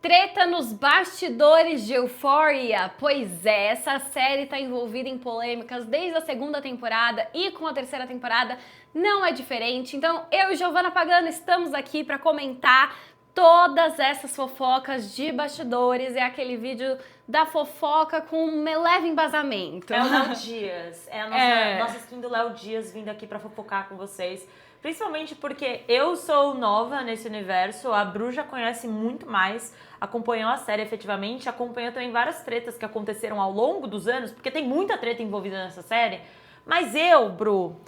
Treta nos bastidores de Euphoria. Pois é, essa série tá envolvida em polêmicas desde a segunda temporada e com a terceira temporada não é diferente. Então eu e Giovanna Pagano estamos aqui para comentar todas essas fofocas de bastidores. É aquele vídeo da fofoca com um leve embasamento. É o Léo Dias, é a nossa skin do Léo Dias vindo aqui pra fofocar com vocês. Principalmente porque eu sou nova nesse universo, a Bru já conhece muito mais, acompanhou a série efetivamente, acompanhou também várias tretas que aconteceram ao longo dos anos, porque tem muita treta envolvida nessa série. Mas eu, Bru,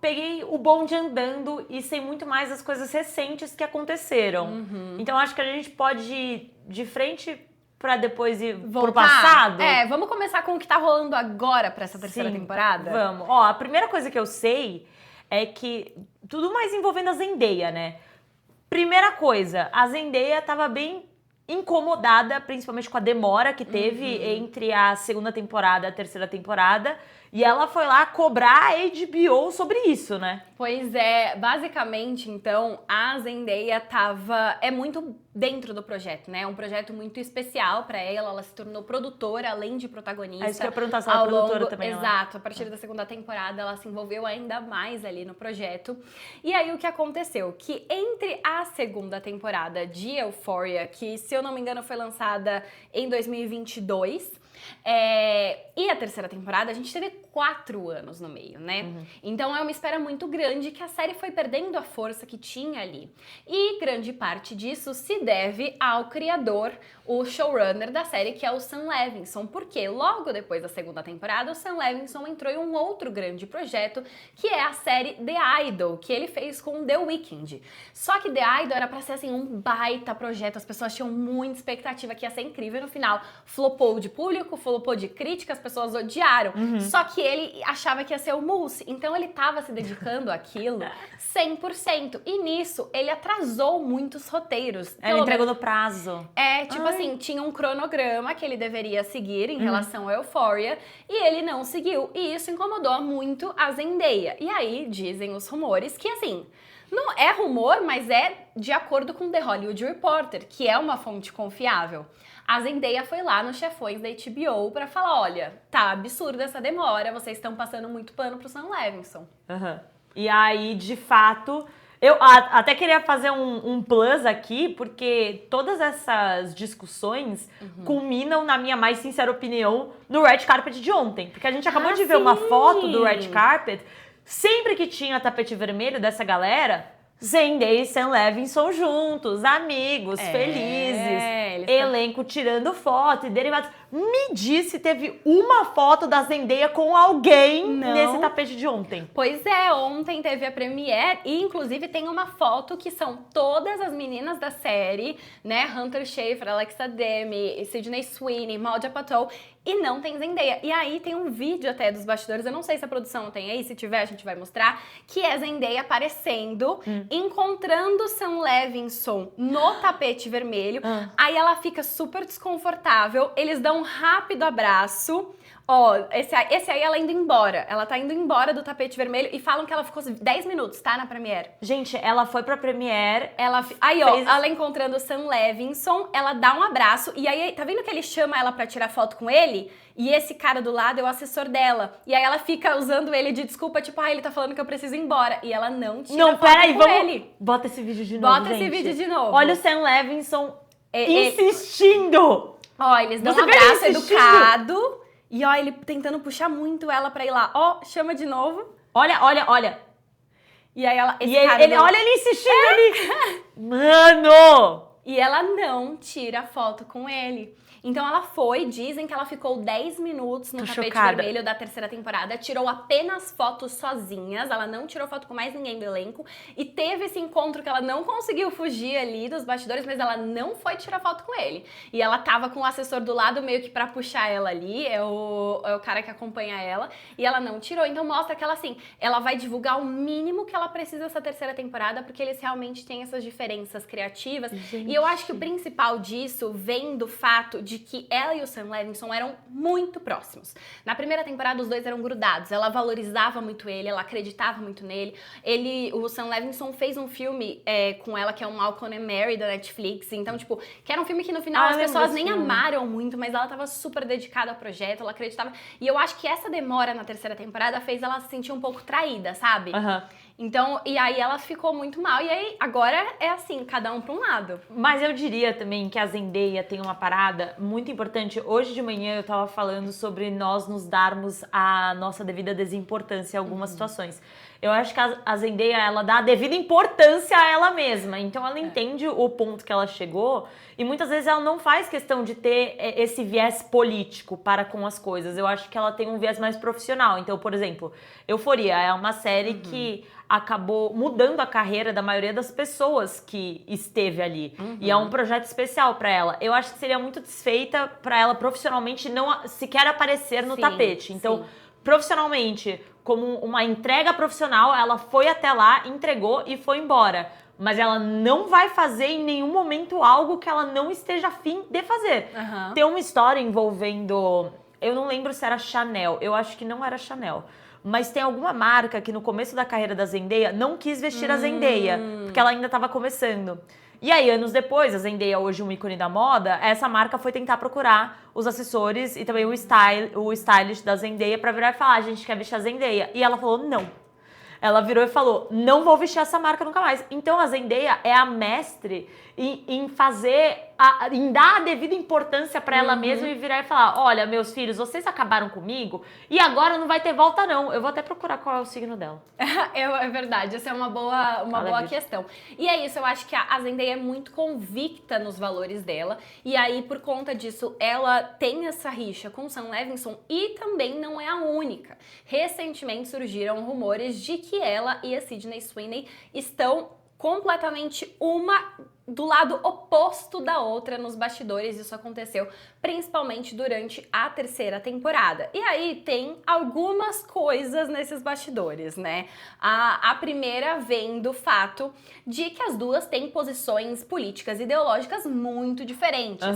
peguei o bonde andando e sei muito mais das coisas recentes que aconteceram. Então acho que a gente pode ir de frente pra depois ir pro passado. Vamos começar com o que tá rolando agora pra essa terceira temporada? Vamos. Ó, a primeira coisa que eu sei é que tudo mais envolvendo a Zendaya, né? Primeira coisa, a Zendaya tava bem incomodada, principalmente com a demora que teve entre a segunda temporada e a terceira temporada. E ela foi lá cobrar a HBO sobre isso, né? Pois é, basicamente, então, a Zendaya é muito dentro do projeto, né? É um projeto muito especial pra ela se tornou produtora, além de protagonista. É isso que eu ia perguntar se ela é produtora também. Exato, a partir da segunda temporada ela se envolveu ainda mais ali no projeto. E aí o que aconteceu? Que entre a segunda temporada de Euphoria, que se eu não me engano foi lançada em 2022, e a terceira temporada, a gente teve 4 anos no meio, né? Então é uma espera muito grande que a série foi perdendo a força que tinha ali. E grande parte disso se deve ao criador, o showrunner da série, que é o Sam Levinson. Porque logo depois da segunda temporada, o Sam Levinson entrou em um outro grande projeto, que é a série The Idol, que ele fez com The Weeknd. Só que The Idol era pra ser assim um baita projeto, as pessoas tinham muita expectativa que ia ser incrível, no final flopou de público, flopou de crítica, as pessoas odiaram. Só que ele achava que ia ser o Mousse, então ele tava se dedicando àquilo 100%. E nisso, ele atrasou muitos roteiros. Ele entregou no prazo. Assim, tinha um cronograma que ele deveria seguir em relação a Euphoria, e ele não seguiu. E isso incomodou muito a Zendaya. E aí, dizem os rumores que, assim, não é rumor, mas é de acordo com The Hollywood Reporter, que é uma fonte confiável. A Zendaya foi lá nos chefões da HBO pra falar, olha, tá absurda essa demora, vocês estão passando muito pano pro Sam Levinson. E aí, de fato, eu até queria fazer um plus aqui, porque todas essas discussões culminam, na minha mais sincera opinião, no Red Carpet de ontem. Porque a gente acabou de ver uma foto do Red Carpet, sempre que tinha tapete vermelho dessa galera, Zendaya e Sam Levinson juntos, amigos, felizes, elenco tirando foto e derivados. Me diz se teve uma foto da Zendaya com alguém nesse tapete de ontem. Pois é, ontem teve a premiere e inclusive tem uma foto que são todas as meninas da série, né? Hunter Schafer, Alexa Demi, Sydney Sweeney, Maldia Patel, e não tem Zendaya. E aí tem um vídeo até dos bastidores, eu não sei se a produção tem aí, se tiver a gente vai mostrar, que é Zendaya aparecendo, encontrando Sam Levinson no tapete vermelho. Aí ela fica super desconfortável, eles dão um rápido abraço. Ó, esse aí ela indo embora. Ela tá indo embora do tapete vermelho e falam que ela ficou 10 minutos, tá? Na Premiere. Gente, ela foi pra Premiere. Ela encontrando o Sam Levinson, ela dá um abraço. E aí, tá vendo que ele chama ela pra tirar foto com ele? E esse cara do lado é o assessor dela. E aí ela fica usando ele de desculpa, tipo, ele tá falando que eu preciso ir embora. E ela não tira foto com ele. Bota esse vídeo de novo, Bota esse vídeo de novo. Olha o Sam Levinson insistindo. Ó, eles dão um abraço educado. E ó, ele tentando puxar muito ela pra ir lá. Ó, chama de novo. Olha. E aí ela... Olha ele insistindo ali. Mano! E ela não tira foto com ele. Então ela foi, dizem que ela ficou 10 minutos no tapete vermelho da terceira temporada, tirou apenas fotos sozinhas, ela não tirou foto com mais ninguém do elenco, e teve esse encontro que ela não conseguiu fugir ali dos bastidores, mas ela não foi tirar foto com ele. E ela tava com o assessor do lado meio que pra puxar ela ali, é o cara que acompanha ela, e ela não tirou. Então mostra que ela, assim, ela vai divulgar o mínimo que ela precisa essa terceira temporada, porque eles realmente têm essas diferenças criativas. Gente. E eu acho que o principal disso vem do fato de que ela e o Sam Levinson eram muito próximos. Na primeira temporada, os dois eram grudados. Ela valorizava muito ele, ela acreditava muito nele. O Sam Levinson fez um filme com ela, que é o Malcolm and Mary, da Netflix. Então, tipo, que era um filme que no final as pessoas nem amaram muito, mas ela tava super dedicada ao projeto, ela acreditava. E eu acho que essa demora na terceira temporada fez ela se sentir um pouco traída, sabe? Então, e aí ela ficou muito mal. E aí, agora é assim, cada um pra um lado. Mas eu diria também que a Zendaya tem uma parada muito importante. Hoje de manhã eu tava falando sobre nós nos darmos a nossa devida desimportância em algumas situações. Eu acho que a Zendaya, ela dá a devida importância a ela mesma. Então ela entende o ponto que ela chegou e muitas vezes ela não faz questão de ter esse viés político para com as coisas. Eu acho que ela tem um viés mais profissional. Então, por exemplo, Euphoria é uma série que acabou mudando a carreira da maioria das pessoas que esteve ali. E é um projeto especial para ela. Eu acho que seria muito desfeita para ela profissionalmente não sequer aparecer no tapete. Então, profissionalmente, como uma entrega profissional, ela foi até lá, entregou e foi embora. Mas ela não vai fazer em nenhum momento algo que ela não esteja afim de fazer. Tem uma história envolvendo... Eu não lembro se era Chanel. Eu acho que não era Chanel. Mas tem alguma marca que no começo da carreira da Zendaya não quis vestir a Zendaya, porque ela ainda estava começando. E aí, anos depois, a Zendaya hoje um ícone da moda, essa marca foi tentar procurar os assessores e também o stylist da Zendaya pra virar e falar, a gente quer vestir a Zendaya. E ela falou, não. Ela virou e falou, não vou vestir essa marca nunca mais. Então a Zendaya é a mestre em fazer, em dar a devida importância pra ela mesma e virar e falar, olha, meus filhos, vocês acabaram comigo e agora não vai ter volta não. Eu vou até procurar qual é o signo dela. É verdade, essa é uma boa questão. E é isso, eu acho que a Zendaya é muito convicta nos valores dela e aí por conta disso ela tem essa rixa com o Sam Levinson e também não é a única. Recentemente surgiram rumores de que ela e a Sydney Sweeney estão completamente uma do lado oposto da outra nos bastidores. Isso aconteceu principalmente durante a terceira temporada. E aí tem algumas coisas nesses bastidores, né? A primeira vem do fato de que as duas têm posições políticas e ideológicas muito diferentes.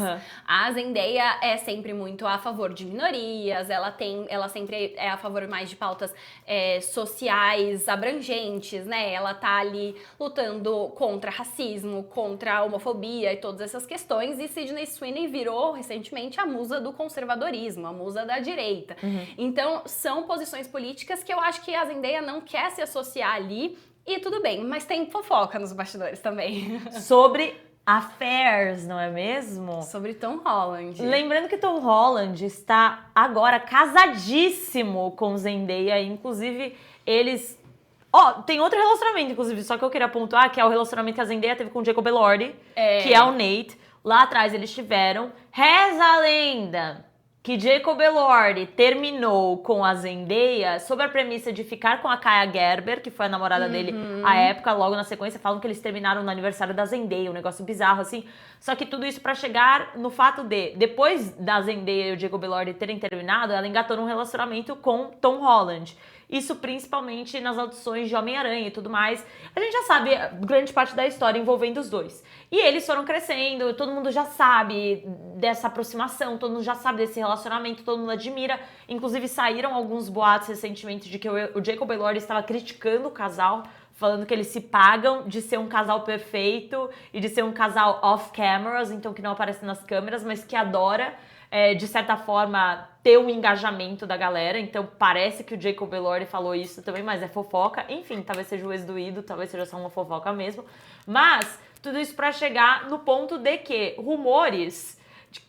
A Zendaya é sempre muito a favor de minorias, ela sempre é a favor mais de pautas sociais abrangentes, né? Ela tá ali lutando contra racismo, contra a homofobia e todas essas questões, e Sydney Sweeney virou recentemente a musa do conservadorismo, a musa da direita. Então, são posições políticas que eu acho que a Zendaya não quer se associar ali, e tudo bem, mas tem fofoca nos bastidores também. Sobre affairs, não é mesmo? Sobre Tom Holland. Lembrando que Tom Holland está agora casadíssimo com Zendaya, inclusive eles... tem outro relacionamento, inclusive, só que eu queria pontuar, que é o relacionamento que a Zendaya teve com o Jacob Elordi, que é o Nate. Lá atrás eles tiveram. Reza a lenda que Jacob Elordi terminou com a Zendaya sob a premissa de ficar com a Kaia Gerber, que foi a namorada dele à época. Logo na sequência falam que eles terminaram no aniversário da Zendaya, um negócio bizarro assim. Só que tudo isso pra chegar no fato de, depois da Zendaya e o Jacob Elordi terem terminado, ela engatou num relacionamento com Tom Holland. Isso principalmente nas audições de Homem-Aranha e tudo mais. A gente já sabe grande parte da história envolvendo os dois. E eles foram crescendo, todo mundo já sabe dessa aproximação, todo mundo já sabe desse relacionamento, todo mundo admira. Inclusive saíram alguns boatos recentemente de que o Jacob Elordi estava criticando o casal, falando que eles se pagam de ser um casal perfeito e de ser um casal off-cameras, então que não aparece nas câmeras, mas que adora, de certa forma, ter um engajamento da galera. Então parece que o Jacob Elordi falou isso também, mas é fofoca. Enfim, talvez seja o ex-doído, talvez seja só uma fofoca mesmo. Mas tudo isso para chegar no ponto de que rumores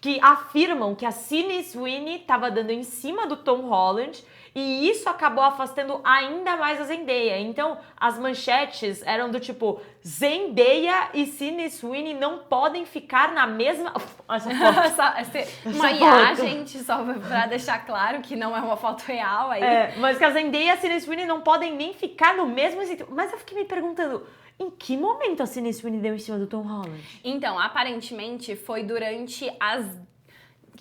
que afirmam que a Sydney Sweeney estava dando em cima do Tom Holland, e isso acabou afastando ainda mais a Zendaya. Então, as manchetes eram do tipo, Zendaya e Sydney Sweeney não podem ficar na mesma... Essa foto. Uma IA, gente, só pra deixar claro que não é uma foto real aí. Mas que a Zendaya e a Sydney Sweeney não podem nem ficar no mesmo... Mas eu fiquei me perguntando... Em que momento a Sydney Sweeney deu em cima do Tom Holland? Então, aparentemente foi durante as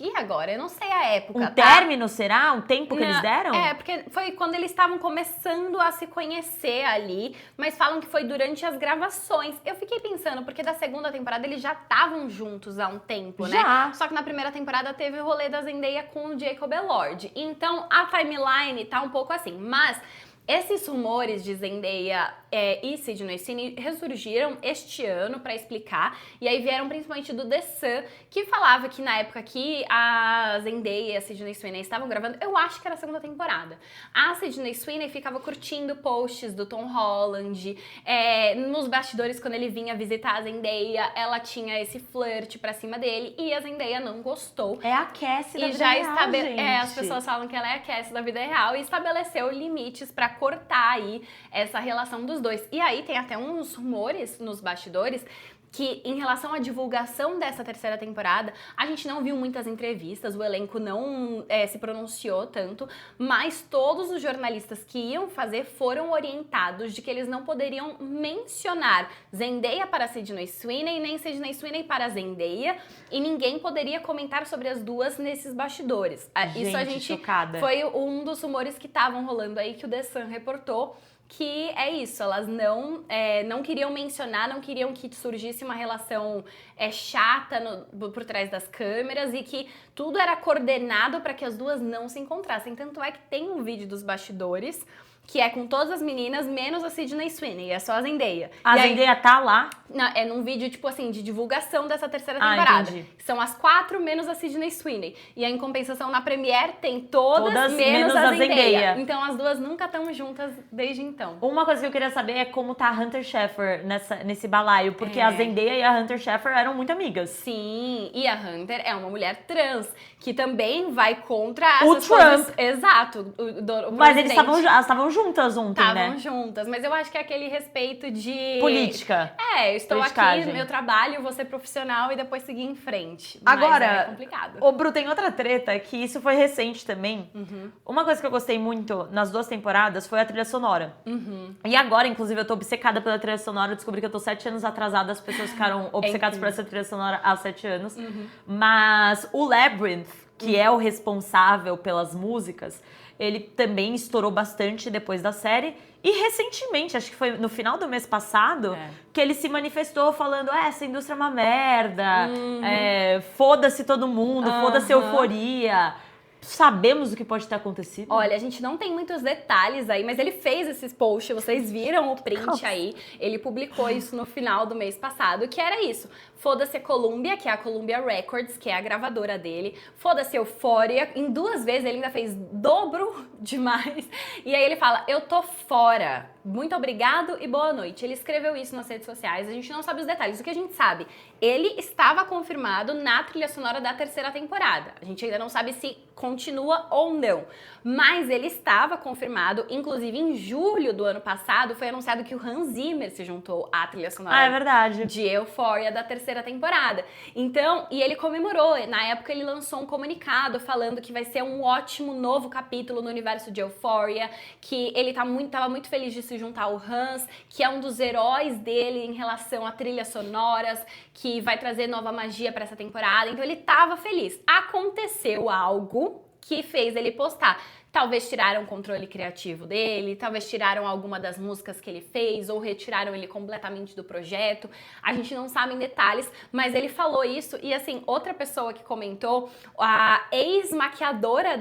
e agora? Eu não sei a época, Um tá? término, será? Um tempo que eles deram? Porque foi quando eles estavam começando a se conhecer ali, mas falam que foi durante as gravações. Eu fiquei pensando, porque da segunda temporada eles já estavam juntos há um tempo, né? Já. Só que na primeira temporada teve o rolê da Zendaya com o Jacob Elord. Então a timeline tá um pouco assim, mas esses rumores de Zendaya e Sydney Sweeney ressurgiram este ano pra explicar, e aí vieram principalmente do The Sun, que falava que na época que a Zendaya e a Sydney Sweeney estavam gravando, eu acho que era a segunda temporada, a Sydney Sweeney ficava curtindo posts do Tom Holland, nos bastidores quando ele vinha visitar a Zendaya, ela tinha esse flerte pra cima dele, e a Zendaya não gostou. É a Cassie da E vida já real, gente. as pessoas falam que ela é a Cassie da vida real e estabeleceu limites pra cortar aí essa relação dos dois. E aí tem até uns rumores nos bastidores que em relação à divulgação dessa terceira temporada, a gente não viu muitas entrevistas, o elenco não se pronunciou tanto, mas todos os jornalistas que iam fazer foram orientados de que eles não poderiam mencionar Zendaya para Sydney Sweeney, nem Sydney Sweeney para Zendaya, e ninguém poderia comentar sobre as duas nesses bastidores. Isso a gente chocada. foi um dos rumores que estavam rolando aí, que o The Sun reportou, que é isso, elas não queriam mencionar, não queriam que surgisse uma relação chata por trás das câmeras e que tudo era coordenado para que as duas não se encontrassem. Tanto é que tem um vídeo dos bastidores que é com todas as meninas, menos a Sydney Sweeney, é só a Zendaya. A Zendaya tá lá? É num vídeo, tipo assim, de divulgação dessa terceira temporada. Entendi. São as 4 menos a Sydney Sweeney. E aí, em compensação, na Premiere tem todas menos a Zendaya. Então, as duas nunca estão juntas desde então. Uma coisa que eu queria saber é como tá a Hunter Schafer nesse balaio, porque a Zendaya e a Hunter Schafer eram muito amigas. Sim, e a Hunter é uma mulher trans, que também vai contra o essas Trump. coisas. Exato. Mas elas estavam juntas ontem, né? Estavam juntas, mas eu acho que é aquele respeito de... política. Eu estou aqui no meu trabalho, vou ser profissional e depois seguir em frente. Agora, mas é complicado. Ô, Bru, tem outra treta, que isso foi recente também. Uma coisa que eu gostei muito nas 2 temporadas foi a trilha sonora. E agora, inclusive, eu tô obcecada pela trilha sonora. Eu descobri que eu tô 7 anos atrasada, as pessoas ficaram obcecadas por essa trilha sonora há 7 anos. Mas o Labyrinth, que é o responsável pelas músicas, ele também estourou bastante depois da série. E recentemente, acho que foi no final do mês passado, que ele se manifestou falando: essa indústria é uma merda, foda-se todo mundo, foda-se euforia. Sabemos o que pode ter acontecido? Olha, a gente não tem muitos detalhes aí, mas ele fez esses posts, vocês viram o print aí. Ele publicou isso no final do mês passado, que era isso. Foda-se a Columbia, que é a Columbia Records, que é a gravadora dele. Foda-se Euphoria. Em 2 vezes ele ainda fez dobro demais. E aí ele fala: eu tô fora. Muito obrigado e boa noite. Ele escreveu isso nas redes sociais, a gente não sabe os detalhes. O que a gente sabe? Ele estava confirmado na trilha sonora da terceira temporada. A gente ainda não sabe se continua ou não. Mas ele estava confirmado, inclusive em julho do ano passado, foi anunciado que o Hans Zimmer se juntou à trilha sonora é verdade. de Euphoria da terceira temporada. Então, e ele comemorou, na época ele lançou um comunicado falando que vai ser um ótimo novo capítulo no universo de Euphoria, que ele tava muito feliz de se juntar ao Hans, que é um dos heróis dele em relação a trilhas sonoras, que vai trazer nova magia para essa temporada. Então ele tava feliz. Aconteceu algo que fez ele postar. Talvez tiraram o controle criativo dele, talvez tiraram alguma das músicas que ele fez ou retiraram ele completamente do projeto. A gente não sabe em detalhes, mas ele falou isso. E assim, outra pessoa que comentou, a ex-maquiadora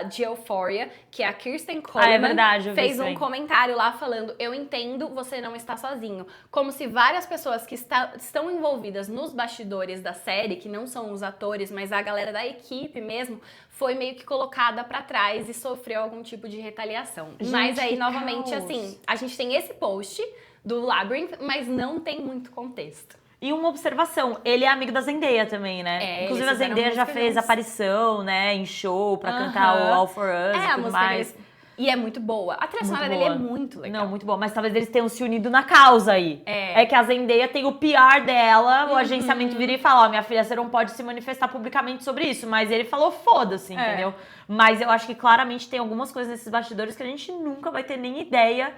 de Euphoria, que é a Kirsten Coleman, é verdade, fez um comentário lá falando: eu entendo, você não está sozinho. Como se várias pessoas que estão envolvidas nos bastidores da série, que não são os atores, mas a galera da equipe mesmo, foi meio que colocada pra trás e sofreu algum tipo de retaliação. Gente, mas aí, novamente, caos. assim, a gente tem esse post do Labyrinth, mas não tem muito contexto. E uma observação, ele é amigo da Zendaya também, né? Inclusive a Zendaya já fez aparição, né, em show pra cantar o All For Us e tudo mais. E é muito boa. A trilha sonora dele é muito legal. Não, muito boa. Mas talvez eles tenham se unido na causa aí. É que a Zendaya tem o PR dela, o agenciamento vira e fala: ó, minha filha, você não pode se manifestar publicamente sobre isso. Mas ele falou: foda-se, entendeu? Mas eu acho que claramente tem algumas coisas nesses bastidores que a gente nunca vai ter nem ideia.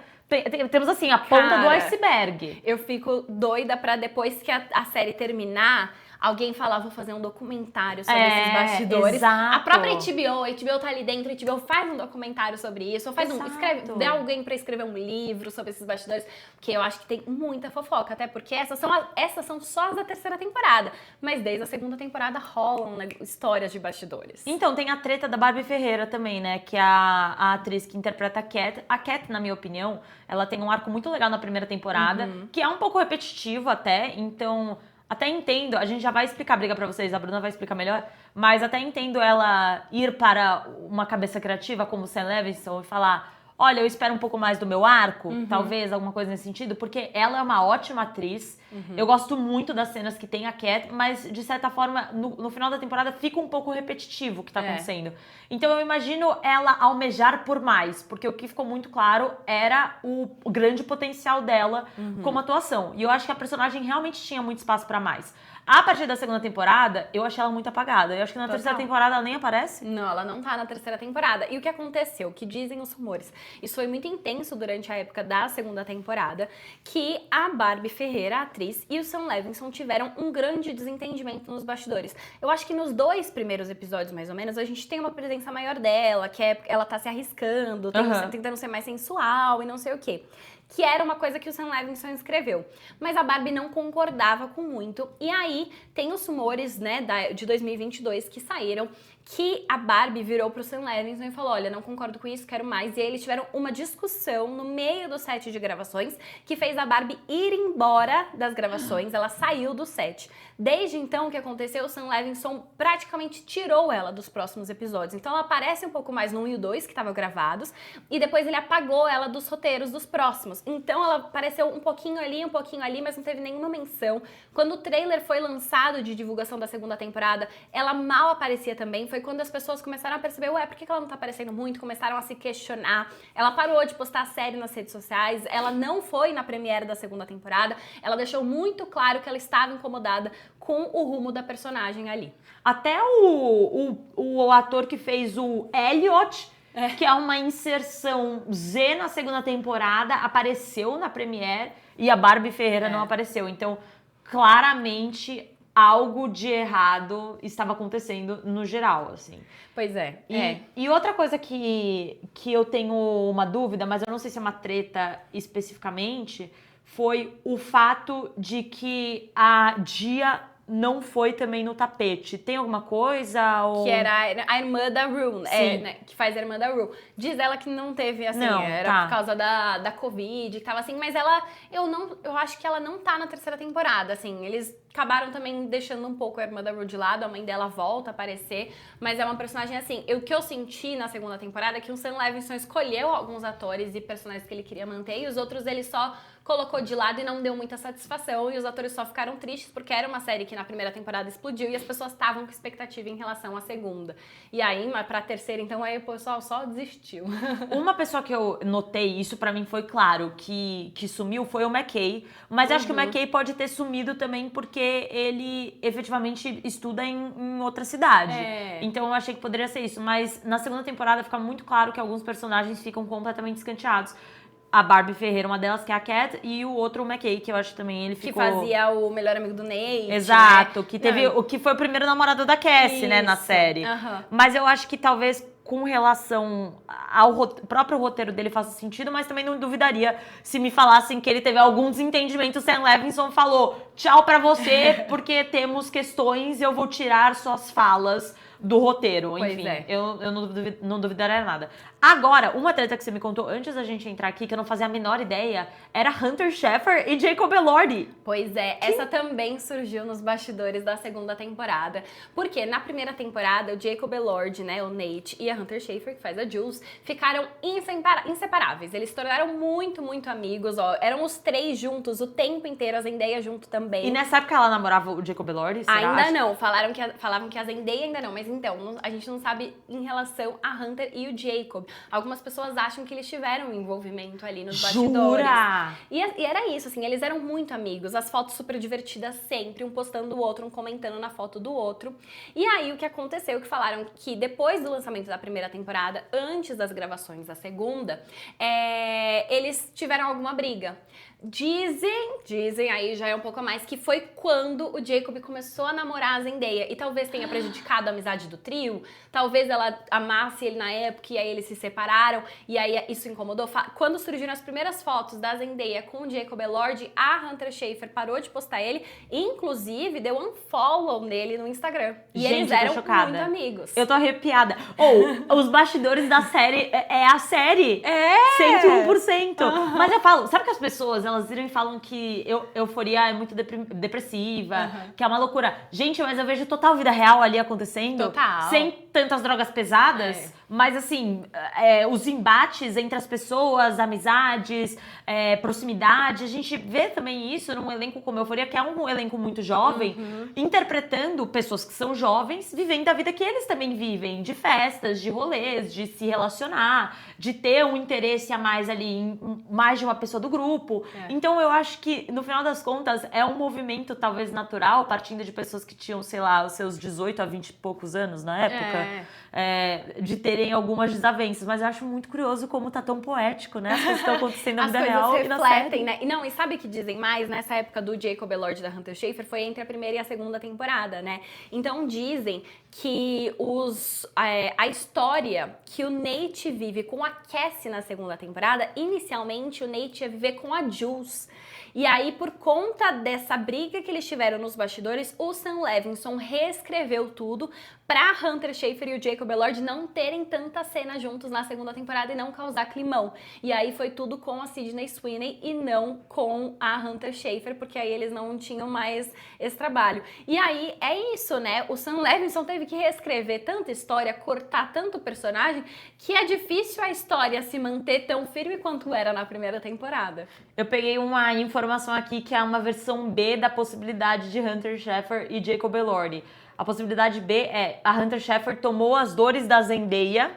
Temos assim, a ponta do iceberg. Eu fico doida pra depois que a série terminar, alguém falar, vou fazer um documentário sobre esses bastidores. Exato. A própria HBO tá ali dentro, a HBO faz um documentário sobre isso, ou faz dá alguém pra escrever um livro sobre esses bastidores, porque eu acho que tem muita fofoca, até porque essas são só as da terceira temporada, mas desde a segunda temporada rolam, né, histórias de bastidores. Então, tem a treta da Barbie Ferreira também, né, que é a atriz que interpreta a Cat. A Cat, na minha opinião, ela tem um arco muito legal na primeira temporada, que é um pouco repetitivo até, então... Até entendo, a gente já vai explicar a briga pra vocês, a Bruna vai explicar melhor, mas até entendo ela ir para uma cabeça criativa como Sam Levinson e falar, olha, eu espero um pouco mais do meu arco, talvez alguma coisa nesse sentido, porque ela é uma ótima atriz, eu gosto muito das cenas que tem a Cat, mas de certa forma, no final da temporada fica um pouco repetitivo o que tá acontecendo. Então eu imagino ela almejar por mais, porque o que ficou muito claro era o grande potencial dela como atuação. E eu acho que a personagem realmente tinha muito espaço pra mais. A partir da segunda temporada, eu achei ela muito apagada. Eu acho que na terceira temporada ela nem aparece. Não, ela não tá na terceira temporada. E o que aconteceu? O que dizem os rumores? Isso foi muito intenso durante a época da segunda temporada, que a Barbie Ferreira, a atriz, e o Sam Levinson tiveram um grande desentendimento nos bastidores. Eu acho que nos 2 primeiros episódios, mais ou menos, a gente tem uma presença maior dela, que é ela tá se arriscando, tentando ser mais sensual e não sei o quê. Que era uma coisa que o Sam Levinson escreveu. Mas a Barbie não concordava com muito. E aí, tem os rumores, né, de 2022 que saíram, que a Barbie virou pro Sam Levinson e falou, olha, não concordo com isso, quero mais. E aí eles tiveram uma discussão no meio do set de gravações, que fez a Barbie ir embora das gravações, ela saiu do set. Desde então, o que aconteceu, o Sam Levinson praticamente tirou ela dos próximos episódios. Então ela aparece um pouco mais no 1 e o 2, que estavam gravados, e depois ele apagou ela dos roteiros dos próximos. Então ela apareceu um pouquinho ali, mas não teve nenhuma menção. Quando o trailer foi lançado de divulgação da segunda temporada, ela mal aparecia também. Foi quando as pessoas começaram a perceber, ué, por que ela não tá aparecendo muito? Começaram a se questionar. Ela parou de postar série nas redes sociais, ela não foi na premiere da segunda temporada, ela deixou muito claro que ela estava incomodada com o rumo da personagem ali. Até o ator que fez o Elliot, que é uma inserção Z na segunda temporada, apareceu na premiere e a Barbie Ferreira não apareceu. Então, claramente, algo de errado estava acontecendo no geral, assim. Pois é. E outra coisa que eu tenho uma dúvida, mas eu não sei se é uma treta especificamente, foi o fato de que a Gia não foi também no tapete. Tem alguma coisa? Ou... Que era a irmã da Rue, né, que faz a irmã da Rue. Diz ela que não teve, assim, era por causa da Covid, que tava assim, mas eu acho que ela não tá na terceira temporada, assim, eles acabaram também deixando um pouco a irmã da Rue de lado, a mãe dela volta a aparecer, mas é uma personagem assim, o que eu senti na segunda temporada é que o Sam Levinson escolheu alguns atores e personagens que ele queria manter, e os outros ele só colocou de lado e não deu muita satisfação, e os atores só ficaram tristes porque era uma série que na primeira temporada explodiu e as pessoas estavam com expectativa em relação à segunda. E aí, pra terceira, então, aí o pessoal só desistiu. Uma pessoa que eu notei, isso pra mim foi claro, que sumiu foi o McKay, mas acho que o McKay pode ter sumido também porque ele efetivamente estuda em outra cidade. Então eu achei que poderia ser isso, mas na segunda temporada fica muito claro que alguns personagens ficam completamente escanteados. A Barbie Ferreira, uma delas, que é a Cat, e o outro, o McKay, que eu acho que também ele ficou... Que fazia o melhor amigo do Nate, Exato, né? que teve o que foi o primeiro namorado da Cassie, né, na série. Mas eu acho que talvez com relação ao próprio roteiro dele faça sentido, mas também não duvidaria se me falassem que ele teve algum desentendimento. O Sam Levinson falou, tchau pra você, porque temos questões e eu vou tirar suas falas do roteiro, enfim, eu não duvidaria nada. Agora, uma treta que você me contou antes da gente entrar aqui, que eu não fazia a menor ideia, era Hunter Schafer e Jacob Elordi. Pois é, essa também surgiu nos bastidores da segunda temporada, porque na primeira temporada, o Jacob Elordi, né, o Nate, e a Hunter Schafer, que faz a Jules, ficaram inseparáveis. Eles se tornaram muito, muito amigos, ó, eram os 3 juntos o tempo inteiro, a Zendaya junto também. E nessa época ela namorava o Jacob Elordi? Ainda não, falavam que a Zendaya ainda não, mas em então, a gente não sabe em relação a Hunter e o Jacob. Algumas pessoas acham que eles tiveram um envolvimento ali nos bastidores. Jura? E era isso, assim, eles eram muito amigos, as fotos super divertidas sempre, um postando o outro, um comentando na foto do outro. E aí o que aconteceu, que falaram que depois do lançamento da primeira temporada, antes das gravações da segunda, eles tiveram alguma briga. Dizem, aí já é um pouco a mais, que foi quando o Jacob começou a namorar a Zendaya e talvez tenha prejudicado a amizade do trio, talvez ela amasse ele na época e aí eles se separaram e aí isso incomodou. Quando surgiram as primeiras fotos da Zendaya com o Jacob Elord, a Hunter Schafer parou de postar ele e inclusive deu unfollow nele no Instagram. E gente, eles eu tô eram chocada. muito amigos. Eu tô arrepiada. Os bastidores da série é a série. 101%. Mas eu falo, sabe que as pessoas, elas viram e falam que Euforia é muito depressiva, que é uma loucura. Gente, mas eu vejo total vida real ali acontecendo. Total. Sem tantas drogas pesadas. Mas assim, os embates entre as pessoas, amizades, proximidade. A gente vê também isso num elenco como Euforia, que é um elenco muito jovem, interpretando pessoas que são jovens, vivendo a vida que eles também vivem, de festas, de rolês, de se relacionar, de ter um interesse a mais ali em mais de uma pessoa do grupo. Então eu acho que, no final das contas, é um movimento talvez natural, partindo de pessoas que tinham, sei lá, os seus 18 a 20 e poucos anos na época, de terem algumas desavenças. Mas eu acho muito curioso como tá tão poético, né? As coisas estão acontecendo na vida real e na série. Né? E sabe o que dizem mais? Nessa época do Jacob Elord e da Hunter Schafer foi entre a primeira e a segunda temporada, né? Então dizem que a história que o Nate vive com a Cassie na segunda temporada, inicialmente o Nate ia viver com a Jules. E aí, por conta dessa briga que eles tiveram nos bastidores, o Sam Levinson reescreveu tudo pra Hunter Schafer e o Jacob Elord não terem tanta cena juntos na segunda temporada e não causar climão. E aí foi tudo com a Sydney Sweeney e não com a Hunter Schafer, porque aí eles não tinham mais esse trabalho. E aí é isso, né? O Sam Levinson teve que reescrever tanta história, cortar tanto personagem, que é difícil a história se manter tão firme quanto era na primeira temporada. Eu peguei uma informação aqui que é uma versão B da possibilidade de Hunter Schafer e Jacob Elordi. A possibilidade B é a Hunter Schafer tomou as dores da Zendaya,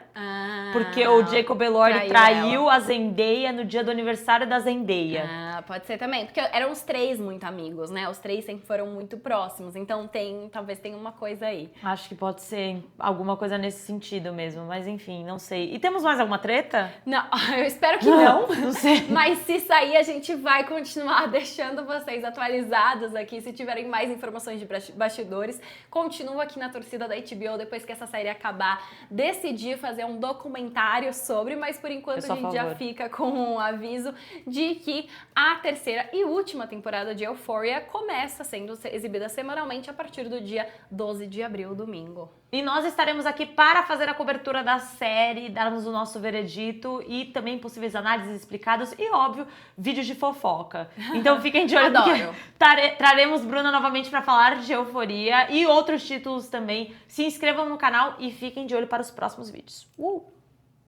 porque o Jacob Elordi traiu a Zendaya no dia do aniversário da Zendaya. Pode ser também, porque eram os três muito amigos, né? Os três sempre foram muito próximos, então talvez tenha uma coisa aí. Acho que pode ser alguma coisa nesse sentido mesmo, mas enfim, não sei. E temos mais alguma treta? Não, eu espero que não. Não sei. Mas se sair, a gente vai continuar deixando vocês atualizados aqui. Se tiverem mais informações de bastidores, continua aqui na torcida da HBO, depois que essa série acabar, decidir fazer um documentário sobre, mas por enquanto a gente já fica com um aviso de que a terceira e última temporada de Euphoria começa sendo exibida semanalmente a partir do dia 12 de abril, domingo. E nós estaremos aqui para fazer a cobertura da série, darmos o nosso veredito e também possíveis análises explicadas e, óbvio, vídeos de fofoca. Então fiquem de olho, porque traremos Bruna novamente para falar de Euforia e outros títulos também. Se inscrevam no canal e fiquem de olho para os próximos vídeos.